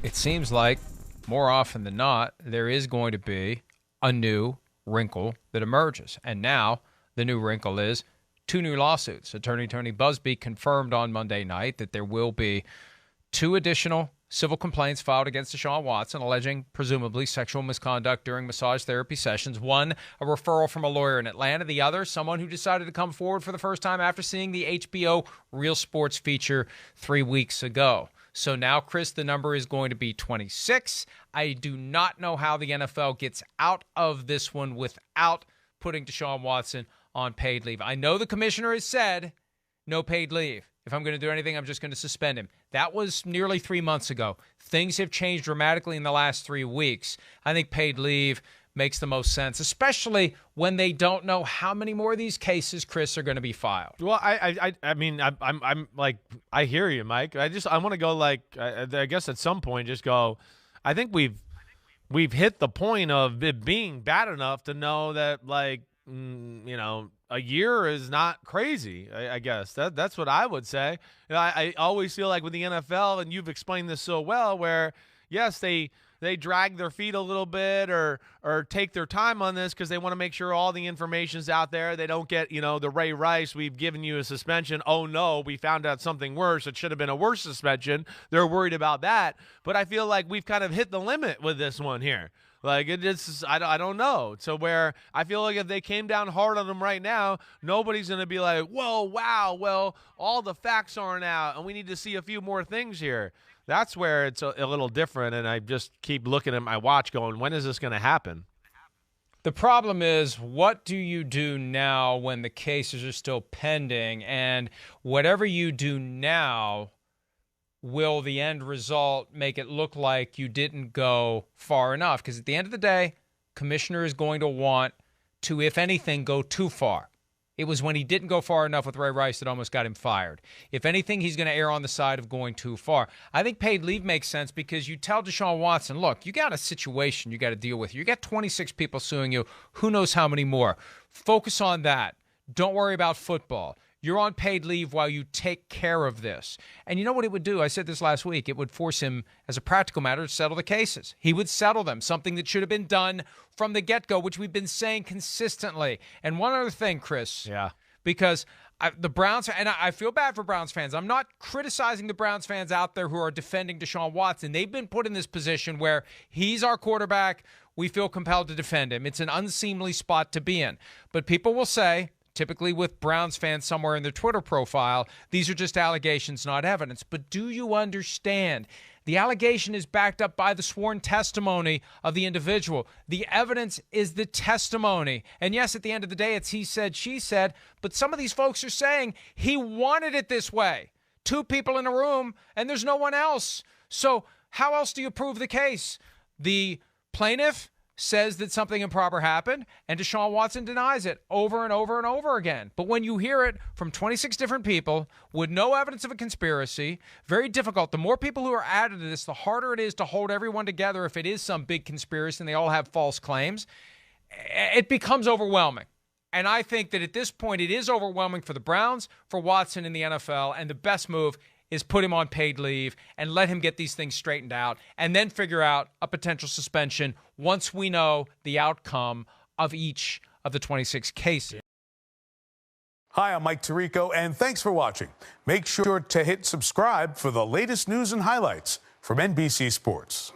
it seems like more often than not, there is going to be a new wrinkle that emerges. And now the new wrinkle is 2 new lawsuits. Attorney Tony Busby confirmed on Monday night that there will be 2 additional civil complaints filed against Deshaun Watson, alleging presumably sexual misconduct during massage therapy sessions. One, a referral from a lawyer in Atlanta. The other, someone who decided to come forward for the first time after seeing the HBO Real Sports feature 3 weeks ago. So now, Chris, the number is going to be 26. I do not know how the NFL gets out of this one without putting Deshaun Watson on paid leave. I know the commissioner has said no paid leave. If I'm going to do anything, I'm just going to suspend him. That was nearly 3 months ago. Things have changed dramatically in the last 3 weeks. I think paid leave makes the most sense, especially when they don't know how many more of these cases, Chris, are going to be filed. Well, I mean, I'm like, I hear you, Mike. I want to go like, I guess at some point, just go. I think we've hit the point of it being bad enough to know that, like, a year is not crazy. I guess that's what I would say. I always feel like with the NFL, and you've explained this so well, where yes, they drag their feet a little bit or take their time on this because they want to make sure all the information's out there. They don't get, the Ray Rice, we've given you a suspension. Oh, no, we found out something worse. It should have been a worse suspension. They're worried about that. But I feel like we've kind of hit the limit with this one here. Like, I don't know. So where I feel like if they came down hard on them right now, nobody's going to be like, whoa, wow, well, all the facts aren't out, and we need to see a few more things here. That's where it's a little different, and I just keep looking at my watch going, when is this going to happen? The problem is, what do you do now when the cases are still pending? And whatever you do now, will the end result make it look like you didn't go far enough? Because at the end of the day, commissioner is going to want to, if anything, go too far. It was when he didn't go far enough with Ray Rice that almost got him fired. If anything, he's going to err on the side of going too far. I think paid leave makes sense because you tell Deshaun Watson, look, you got a situation you got to deal with. You got 26 people suing you. Who knows how many more? Focus on that. Don't worry about football. You're on paid leave while you take care of this. And you know what it would do? I said this last week. It would force him, as a practical matter, to settle the cases. He would settle them, something that should have been done from the get-go, which we've been saying consistently. And one other thing, Chris. Yeah. Because the Browns, and I feel bad for Browns fans. I'm not criticizing the Browns fans out there who are defending Deshaun Watson. They've been put in this position where he's our quarterback. We feel compelled to defend him. It's an unseemly spot to be in. But people will say, typically with Browns fans somewhere in their Twitter profile, these are just allegations, not evidence. But do you understand? The allegation is backed up by the sworn testimony of the individual. The evidence is the testimony. And yes, at the end of the day, it's he said, she said. But some of these folks are saying he wanted it this way. 2 people in a room, and there's no one else. So how else do you prove the case? The plaintiff says that something improper happened, and Deshaun Watson denies it over and over and over again. But when you hear it from 26 different people with no evidence of a conspiracy, very difficult. The more people who are added to this, the harder it is to hold everyone together if it is some big conspiracy and they all have false claims. It becomes overwhelming. And I think that at this point, it is overwhelming for the Browns, for Watson in the NFL, and the best move is put him on paid leave and let him get these things straightened out and then figure out a potential suspension once we know the outcome of each of the 26 cases. Hi, I'm Mike Tirico, and thanks for watching. Make sure to hit subscribe for the latest news and highlights from NBC Sports.